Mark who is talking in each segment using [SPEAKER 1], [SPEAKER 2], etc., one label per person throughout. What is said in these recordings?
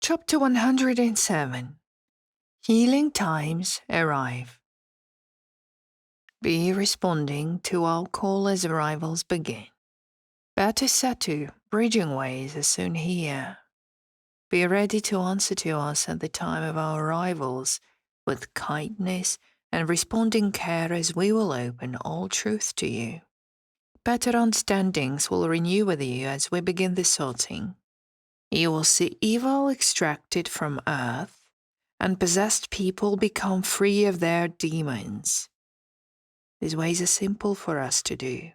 [SPEAKER 1] Chapter 107. Healing Times Arrive. Be responding to our call as arrivals begin. Better set to bridging ways are soon here. Be ready to answer to us at the time of our arrivals with kindness and responding care as we will open all truth to you. Better understandings will renew with you as we begin the sorting. You will see evil extracted from earth, and possessed people become free of their demons. These ways are simple for us to do.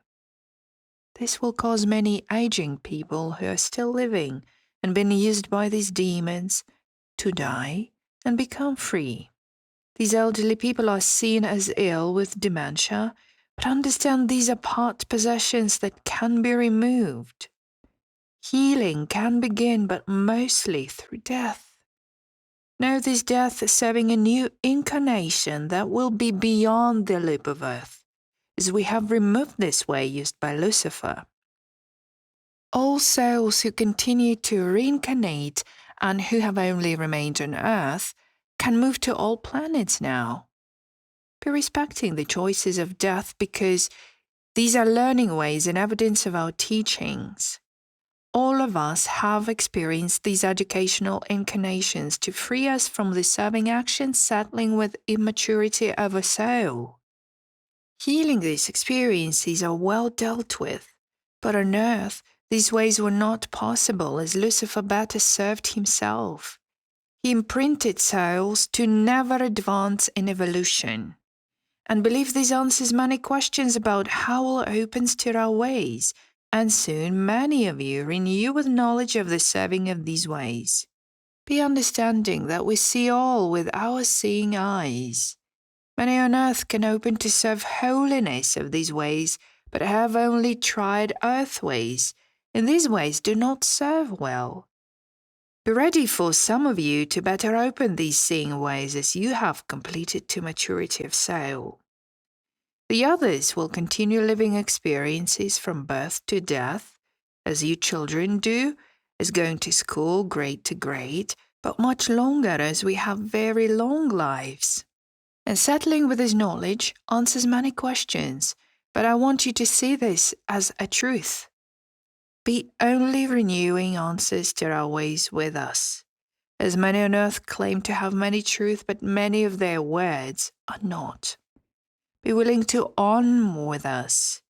[SPEAKER 1] This will cause many aging people who are still living and being used by these demons to die and become free. These elderly people are seen as ill with dementia, but understand these are part possessions that can be removed. Healing can begin, but mostly through death. Know this death is serving a new incarnation that will be beyond the loop of earth, as we have removed this way used by Lucifer. All souls who continue to reincarnate and who have only remained on earth can move to all planets now. Be respecting the choices of death because these are learning ways and evidence of our teachings. All of us have experienced these educational incarnations to free us from the serving actions settling with immaturity of a soul. Healing these experiences are well dealt with, but on earth these ways were not possible as Lucifer better served himself. He imprinted souls to never advance in evolution. And believe this answers many questions about how all opens to our ways, and soon many of you renew with knowledge of the serving of these ways. Be understanding that we see all with our seeing eyes. Many on earth can open to serve holiness of these ways, but have only tried earth ways, and these ways do not serve well. Be ready for some of you to better open these seeing ways as you have completed to maturity of soul. The others will continue living experiences from birth to death, as you children do, as going to school grade to grade, but much longer as we have very long lives. And settling with this knowledge answers many questions, but I want you to see this as a truth. Be only renewing answers to our ways with us, as many on earth claim to have many truth, but many of their words are not. Be willing to on with us.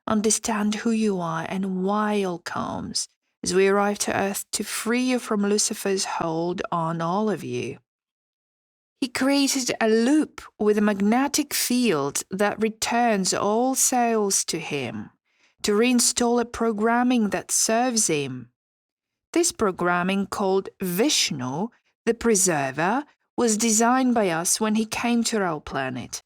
[SPEAKER 1] Understand who you are and why all comes, as we arrive to earth to free you from Lucifer's hold on all of you. He created a loop with a magnetic field that returns all souls to him, to reinstall a programming that serves him. This programming, called Vishnu, the Preserver, was designed by us when he came to our planet.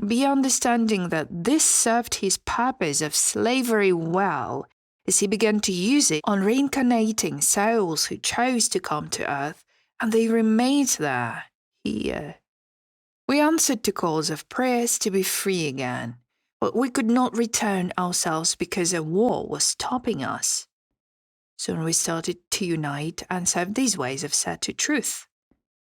[SPEAKER 1] Be understanding that this served his purpose of slavery well, as he began to use it on reincarnating souls who chose to come to earth, and they remained there, here. We answered to calls of prayers to be free again, but we could not return ourselves because a war was stopping us. Soon we started to unite and serve these ways of set to truth.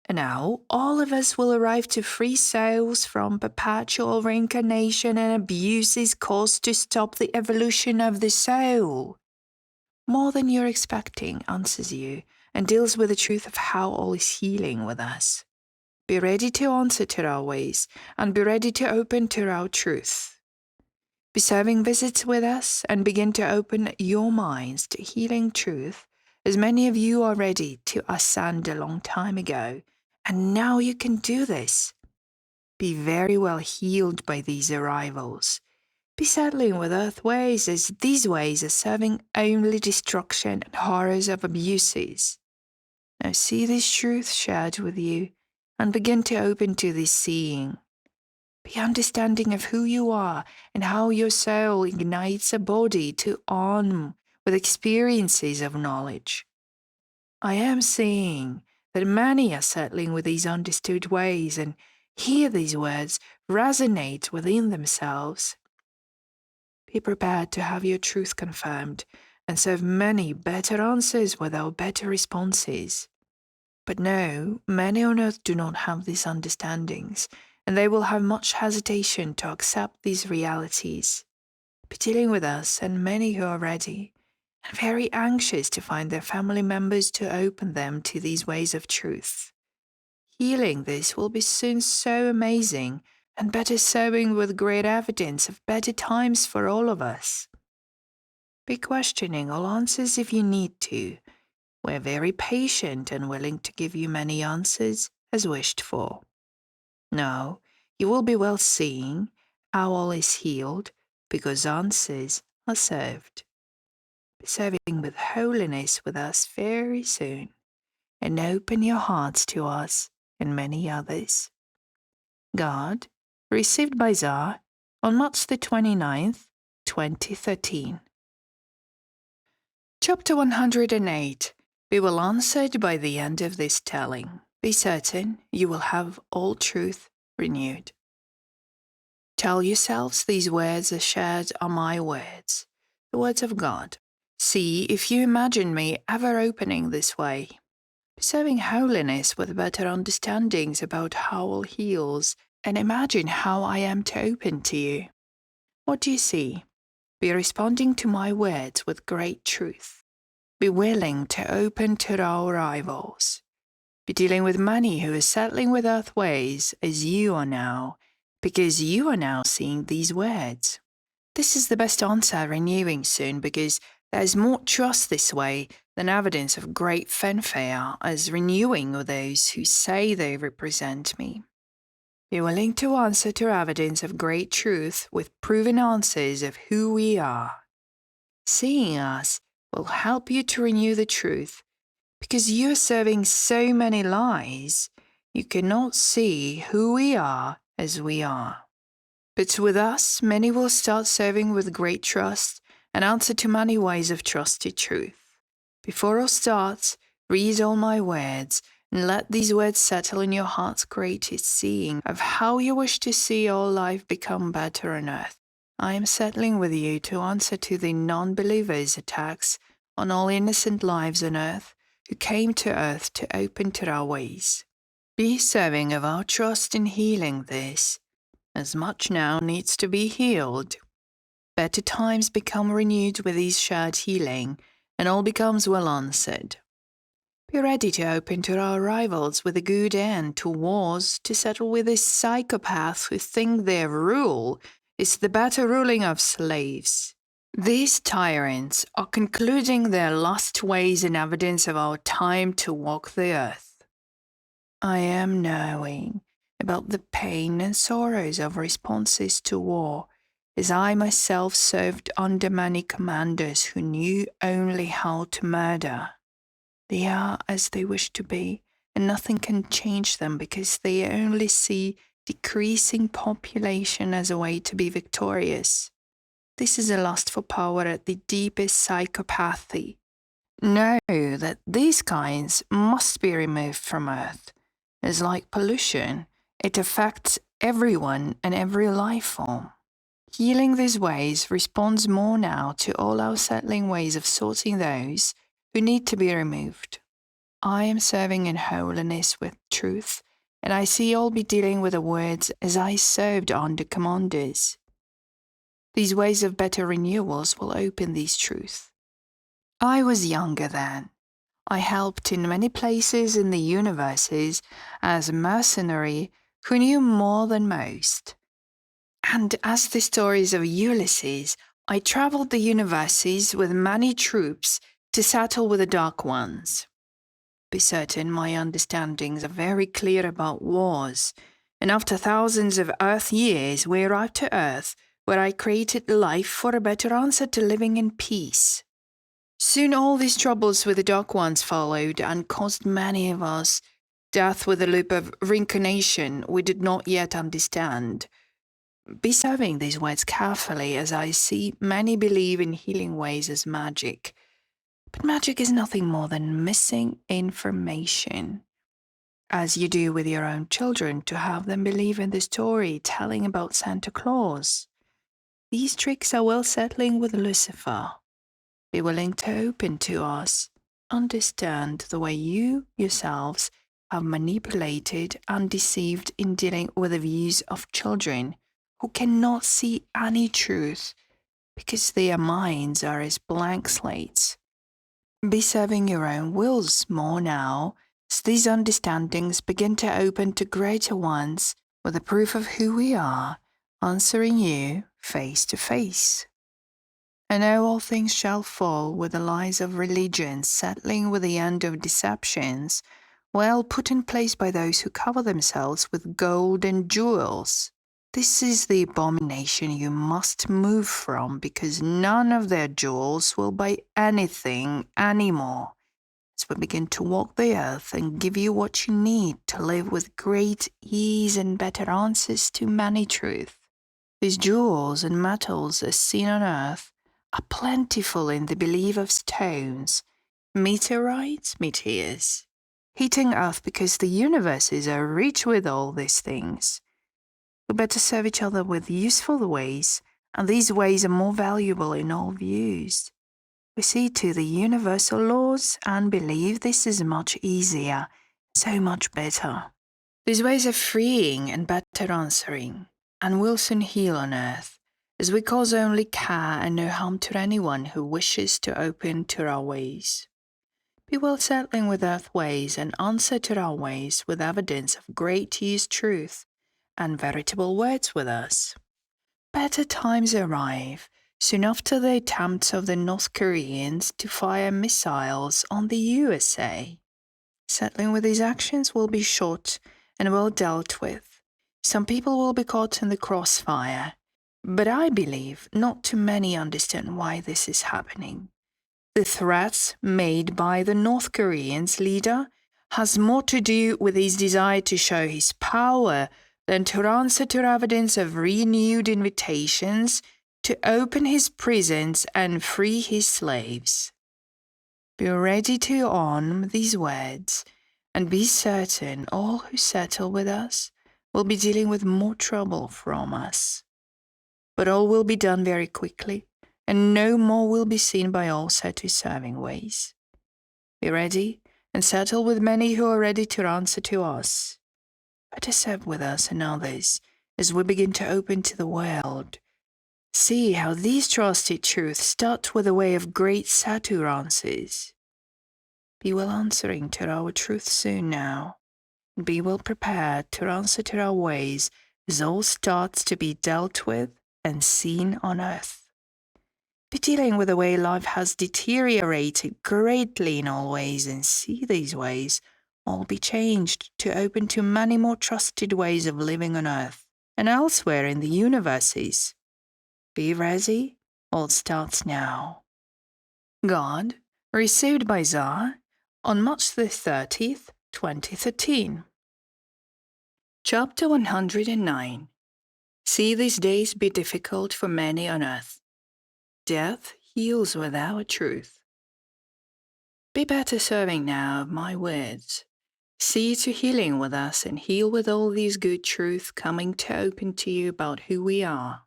[SPEAKER 1] And now all of us will arrive to free souls from perpetual reincarnation and abuses caused to stop the evolution of the soul. More than you're expecting answers you and deals with the truth of how all is healing with us. Be ready to answer to our ways and be ready to open to our truth. Be serving visits with us and begin to open your minds to healing truth, as many of you are ready to ascend a long time ago. And now you can do this. Be very well healed by these arrivals. Be settling with earth ways, as these ways are serving only destruction and horrors of abuses. Now see this truth shared with you and begin to open to this seeing. Be understanding of who you are and how your soul ignites a body to on with experiences of knowledge. I am seeing that many are settling with these understood ways and hear these words resonate within themselves. Be prepared to have your truth confirmed and serve many better answers with our better responses. But no, many on earth do not have these understandings, and they will have much hesitation to accept these realities. Be dealing with us and many who are ready, and very anxious to find their family members to open them to these ways of truth. Healing this will be soon so amazing, and better serving with great evidence of better times for all of us. Be questioning all answers if you need to. We're very patient and willing to give you many answers as wished for. No, you will be well seeing how all is healed because answers are served. Be serving with holiness with us very soon, and open your hearts to us and many others. God, received by Tsar on March the 29th, 2013. Chapter 108. Be well answered by the end of this telling. Be certain you will have all truth renewed. Tell yourselves these words as shared are my words, the words of God. See if you imagine me ever opening this way. Be serving holiness with better understandings about how all heals, and imagine how I am to open to you. What do you see? Be responding to my words with great truth. Be willing to open to our rivals. Be dealing with many who are settling with earth ways as you are now, because you are now seeing these words. This is the best answer renewing soon because there is more trust this way than evidence of great fanfare as renewing with those who say they represent me. Be willing to answer to evidence of great truth with proven answers of who we are. Seeing us will help you to renew the truth. Because you are serving so many lies, you cannot see who we are as we are. But with us, many will start serving with great trust and answer to many ways of trusted truth. Before all starts, read all my words and let these words settle in your heart's greatest seeing of how you wish to see all life become better on earth. I am settling with you to answer to the non-believers' attacks on all innocent lives on earth who came to earth to open to our ways. Be serving of our trust in healing this, as much now needs to be healed. Better times become renewed with these shared healing, and all becomes well answered. Be ready to open to our rivals with a good end to wars to settle with these psychopaths who think their rule is the better ruling of slaves. These tyrants are concluding their last ways in evidence of our time to walk the earth. I am knowing about the pain and sorrows of responses to war, as I myself served under many commanders who knew only how to murder. They are as they wish to be, and nothing can change them because they only see decreasing population as a way to be victorious. This is a lust for power at the deepest psychopathy. Know that these kinds must be removed from earth. As like pollution, it affects everyone and every life form. Healing these ways responds more now to all our settling ways of sorting those who need to be removed. I am serving in holiness with truth, and I see all be dealing with the words as I served under commanders. These ways of better renewals will open these truths. I was younger then. I helped in many places in the universes as a mercenary who knew more than most. And as the stories of Ulysses, I traveled the universes with many troops to settle with the Dark Ones. Be certain my understandings are very clear about wars, and after thousands of Earth years we arrived to Earth, where I created life for a better answer to living in peace. Soon all these troubles with the Dark Ones followed and caused many of us death with a loop of reincarnation we did not yet understand. Be serving these words carefully, as I see many believe in healing ways as magic. But magic is nothing more than missing information, as you do with your own children to have them believe in the story telling about Santa Claus. These tricks are well settling with Lucifer. Be willing to open to us, understand the way you yourselves have manipulated and deceived in dealing with the views of children who cannot see any truth because their minds are as blank slates. Be serving your own wills more now, as these understandings begin to open to greater ones with the proof of who we are, answering you face to face. And now all things shall fall with the lies of religion, settling with the end of deceptions, well put in place by those who cover themselves with gold and jewels. This is the abomination you must move from, because none of their jewels will buy anything anymore. As we begin to walk the earth and give you what you need to live with great ease and better answers to many truths. These jewels and metals as seen on earth are plentiful in the belief of stones, meteorites, meteors, heating earth because the universes are rich with all these things. We better serve each other with useful ways, and these ways are more valuable in all views. We see to the universal laws and believe this is much easier, so much better. These ways are freeing and better answering, and will soon heal on earth, as we cause only care and no harm to anyone who wishes to open to our ways. Be well settling with earth ways and answer to our ways with evidence of great use truth and veritable words with us. Better times arrive, soon after the attempts of the North Koreans to fire missiles on the USA. Settling with these actions will be short and well dealt with. Some people will be caught in the crossfire, but I believe not too many understand why this is happening. The threats made by the North Korean's leader has more to do with his desire to show his power than to answer to evidence of renewed invitations to open his prisons and free his slaves. Be ready to own these words, and be certain all who settle with us will be dealing with more trouble from us. But all will be done very quickly, and no more will be seen by all set to serving ways. Be ready and settle with many who are ready to answer to us. Better serve with us and others as we begin to open to the world. See how these trusted truths start with a way of great satyr answers. Be well answering to our truth soon now, and be well prepared to answer to our ways as all starts to be dealt with and seen on earth. Be dealing with the way life has deteriorated greatly in all ways, and see these ways all be changed to open to many more trusted ways of living on earth and elsewhere in the universes. Be ready, all starts now. God, received by Tsar on March the 30th, 2013. Chapter 109. See these days be difficult for many on earth. Death heals without truth. Be better serving now of my words. See to healing with us and heal with all these good truths coming to open to you about who we are.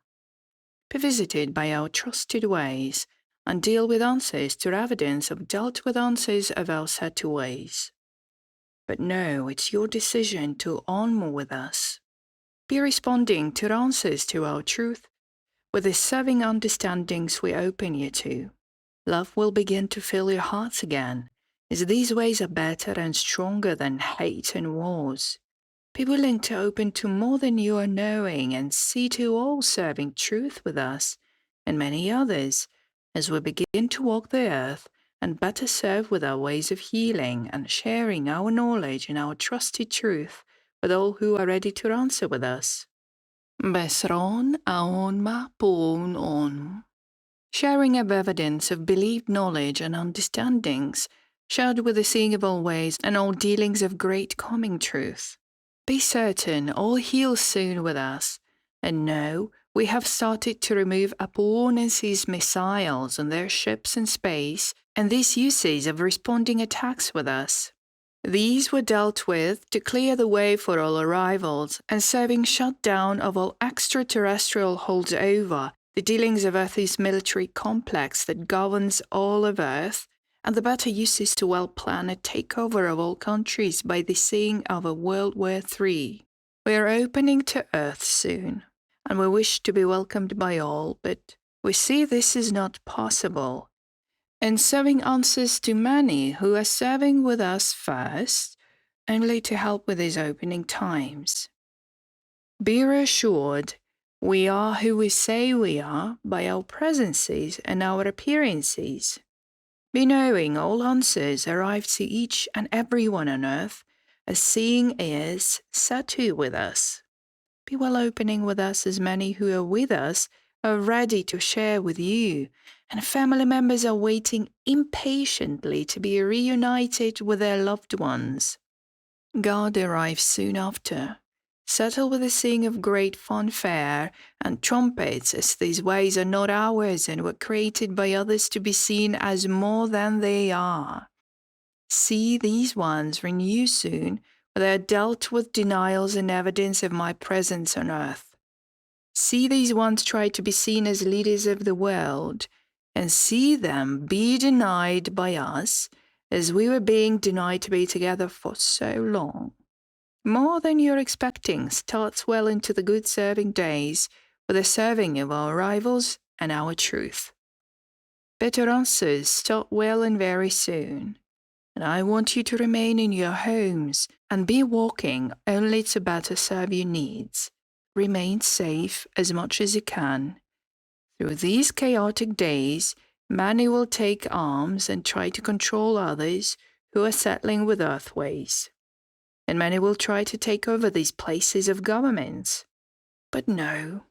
[SPEAKER 1] Be visited by our trusted ways and deal with answers to evidence of dealt with answers of our set to ways. But no, it's your decision to on more with us. Be responding to answers to our truth with the serving understandings we open you to. Love will begin to fill your hearts again, as these ways are better and stronger than hate and wars. Be willing to open to more than you are knowing, and see to all serving truth with us and many others, as we begin to walk the earth and better serve with our ways of healing and sharing our knowledge and our trusted truth with all who are ready to answer with us. Besron aonma poon on. Sharing of evidence of believed knowledge and understandings, shared with the seeing of all ways and all dealings of great coming truth. Be certain all heal soon with us, and know we have started to remove opponents' missiles on their ships in space and these uses of responding attacks with us. These were dealt with to clear the way for all arrivals and serving shutdown of all extraterrestrial holdover the dealings of Earth's military complex that governs all of Earth and the better uses to well plan a takeover of all countries by the seeing of a World War III. We are opening to Earth soon, and we wish to be welcomed by all, but we see this is not possible. And serving answers to many who are serving with us first, only to help with these opening times. Be reassured, we are who we say we are by our presences and our appearances. Be knowing all answers arrive to each and every one on earth, as seeing ears Satu with us. Be well opening with us as many who are with us are ready to share with you, and family members are waiting impatiently to be reunited with their loved ones. God arrives soon after. Settle with the singing of great fanfare and trumpets, as these ways are not ours and were created by others to be seen as more than they are. See these ones renew soon, where they are dealt with denials and evidence of my presence on earth. See these ones try to be seen as leaders of the world, and see them be denied by us, as we were being denied to be together for so long. More than you're expecting starts well into the good serving days with the serving of our rivals and our truth. Better answers start well and very soon, and I want you to remain in your homes and be walking only to better serve your needs. Remain safe as much as you can. Through these chaotic days, many will take arms and try to control others who are settling with earthways. And many will try to take over these places of governments. But no,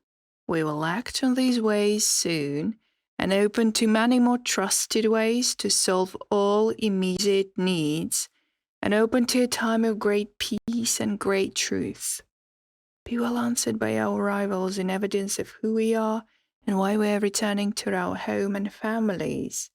[SPEAKER 1] we will act on these ways soon and open to many more trusted ways to solve all immediate needs, and open to a time of great peace and great truth. Be well answered by our rivals in evidence of who we are and why we are returning to our home and families.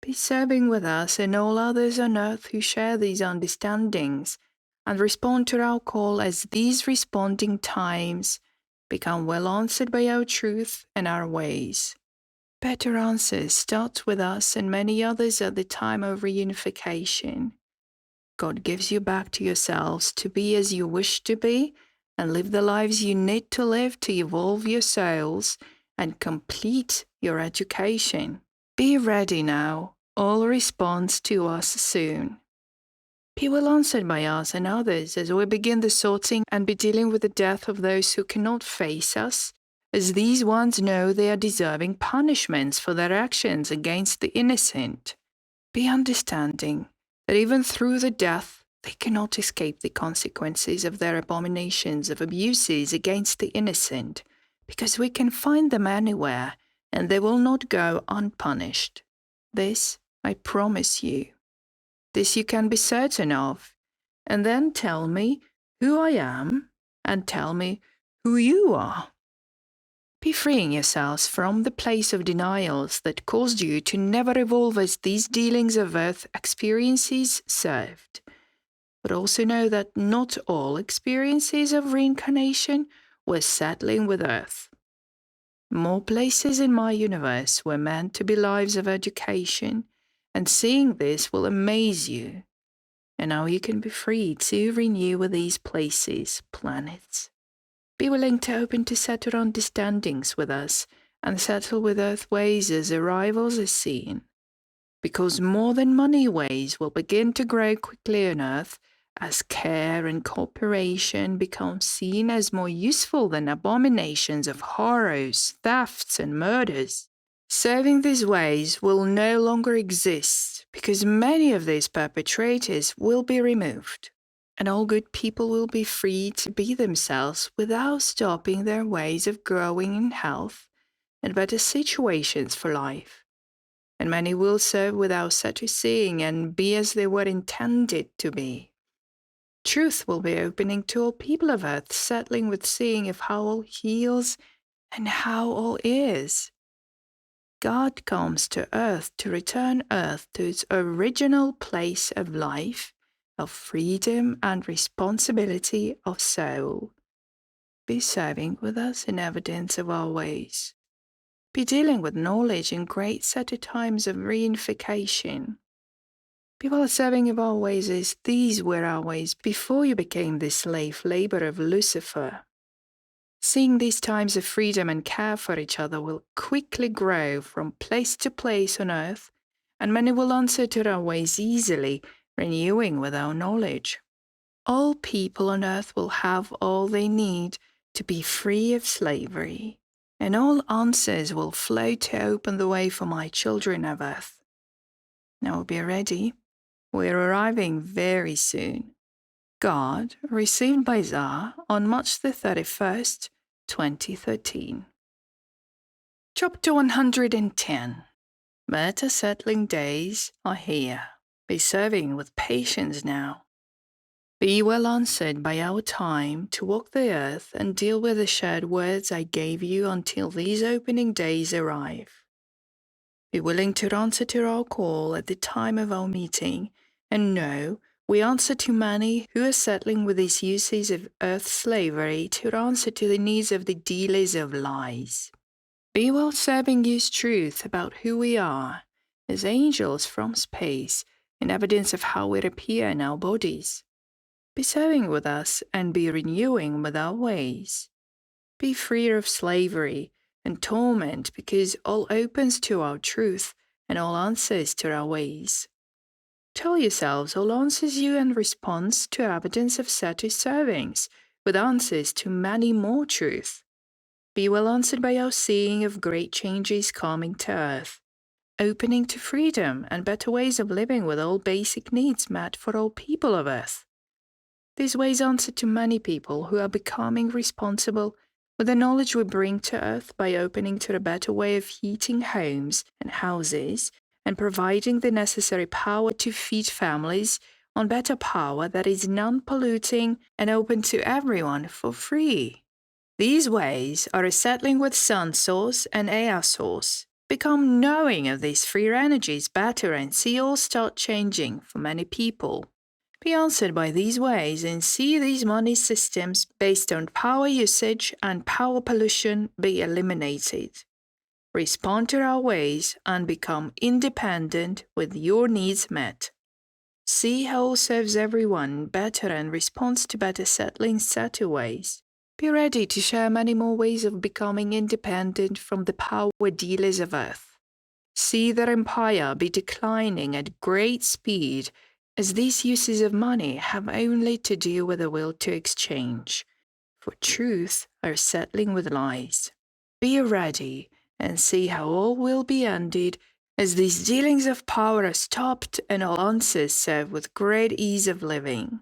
[SPEAKER 1] Be serving with us and all others on earth who share these understandings, and respond to our call as these responding times become well answered by our truth and our ways. Better answers start with us and many others at the time of reunification. God gives you back to yourselves to be as you wish to be and live the lives you need to live to evolve your souls and complete your education. Be ready now. All responds to us soon. Be well answered by us and others as we begin the sorting and be dealing with the death of those who cannot face us, as these ones know they are deserving punishments for their actions against the innocent. Be understanding that even through the death, they cannot escape the consequences of their abominations of abuses against the innocent, because we can find them anywhere, and they will not go unpunished. This I promise you. This you can be certain of. And then tell me who I am, and tell me who you are. Be freeing yourselves from the place of denials that caused you to never evolve as these dealings of earth experiences served. But also know that not all experiences of reincarnation were settling with earth. More places in my universe were meant to be lives of education, and seeing this will amaze you. And now you can be free to renew with these places, planets. Be willing to open to settle understandings with us and settle with earth ways as arrivals are seen. Because more than money ways will begin to grow quickly on earth as care and cooperation become seen as more useful than abominations of horrors, thefts, and murders. Serving these ways will no longer exist because many of these perpetrators will be removed, and all good people will be free to be themselves without stopping their ways of growing in health and better situations for life. And many will serve without such a seeing and be as they were intended to be. Truth will be opening to all people of earth, settling with seeing of how all heals and how all is. God comes to earth to return earth to its original place of life, of freedom and responsibility of soul. Be serving with us in evidence of our ways. Be dealing with knowledge in great set of times of reunification. People are serving of our ways as these were our ways before you became the slave labor of Lucifer. Seeing these times of freedom and care for each other will quickly grow from place to place on earth, and many will answer to our ways easily, renewing with our knowledge. All people on earth will have all they need to be free of slavery, and all answers will flow to open the way for my children of earth. Now be ready. We're arriving very soon. God, received by Tsar on March the 31st, 2013. Chapter 110. Better settling days are here. Be serving with patience now. Be well answered by our time to walk the earth and deal with the shared words I gave you until these opening days arrive. Be willing to answer to our call at the time of our meeting, and know we answer to many who are settling with these uses of earth slavery to answer to the needs of the dealers of lies. Be well serving use truth about who we are, as angels from space, in evidence of how we appear in our bodies. Be serving with us and be renewing with our ways. Be free of slavery and torment because all opens to our truth and all answers to our ways. Tell yourselves all answers you in response to evidence of Satu servings, with answers to many more truth. Be well answered by our seeing of great changes coming to earth, opening to freedom and better ways of living with all basic needs met for all people of earth. These ways answer to many people who are becoming responsible with the knowledge we bring to earth by opening to a better way of heating homes and houses and providing the necessary power to feed families on better power that is non-polluting and open to everyone for free. These ways are a settling with sun source and air source. Become knowing of these free energies better and see all start changing for many people. Be answered by these ways and see these money systems based on power usage and power pollution be eliminated. Respond to our ways and become independent with your needs met. See how all serves everyone better and responds to better settling Satu ways. Be ready to share many more ways of becoming independent from the power dealers of earth. See their empire be declining at great speed, as these uses of money have only to do with the will to exchange, for truth are settling with lies. Be ready and see how all will be ended as these dealings of power are stopped and all answers serve with great ease of living.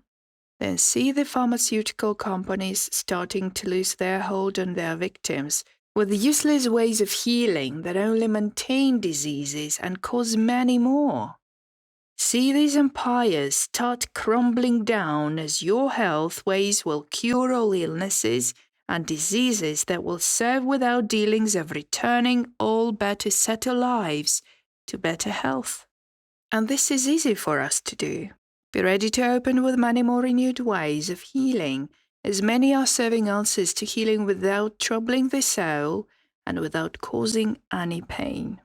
[SPEAKER 1] Then see the pharmaceutical companies starting to lose their hold on their victims with useless ways of healing that only maintain diseases and cause many more. See these empires start crumbling down as your health ways will cure all illnesses and diseases that will serve without dealings of returning all better settled lives to better health. And this is easy for us to do. Be ready to open with many more renewed ways of healing, as many are serving answers to healing without troubling the soul and without causing any pain.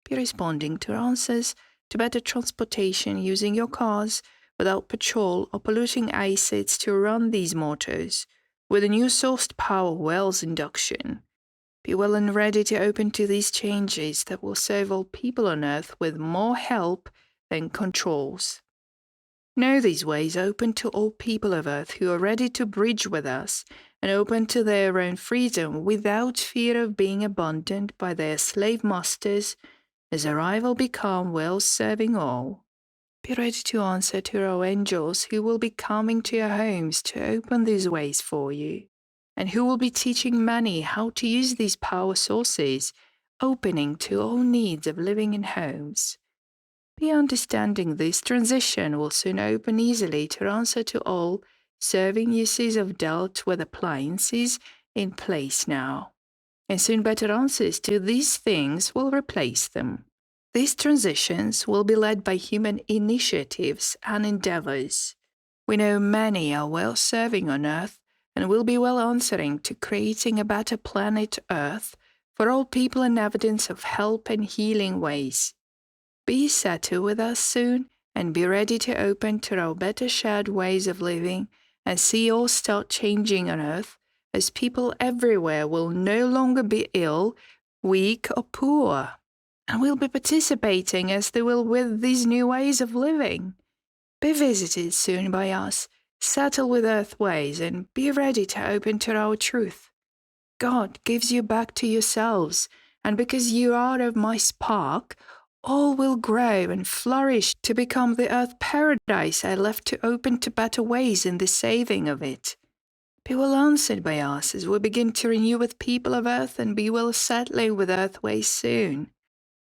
[SPEAKER 1] Be responding to answers to better transportation using your cars without petrol or polluting acids to run these motors, with a new sourced power wells induction. Be well and ready to open to these changes that will serve all people on earth with more help than controls. Know these ways open to all people of earth who are ready to bridge with us and open to their own freedom without fear of being abandoned by their slave masters as arrival become well serving all. Be ready to answer to our angels who will be coming to your homes to open these ways for you, and who will be teaching many how to use these power sources, opening to all needs of living in homes. Be understanding this transition will soon open easily to answer to all serving uses of dealt with appliances in place now, and soon better answers to these things will replace them. These transitions will be led by human initiatives and endeavors. We know many are well serving on Earth and will be well answering to creating a better planet Earth for all people an evidence of help and healing ways. Be settled with us soon and be ready to open to our better shared ways of living and see all start changing on earth, as people everywhere will no longer be ill, weak, or poor, and will be participating as they will with these new ways of living. Be visited soon by us, settle with earth ways, and be ready to open to our truth. God gives you back to yourselves, and because you are of my spark, all will grow and flourish to become the earth paradise I left to open to better ways in the saving of it. Be well answered by us as we begin to renew with people of earth, and be well settling with earth ways soon.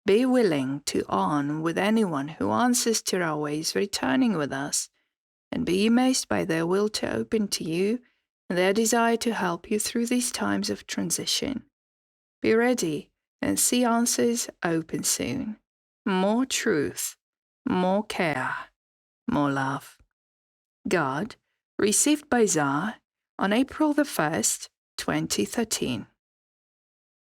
[SPEAKER 1] Be willing to on with anyone who answers to our ways returning with us, and be amazed by their will to open to you and their desire to help you through these times of transition. Be ready and see answers open soon. More truth, more care, more love. God, received by Tsar on April the 1st, 2013.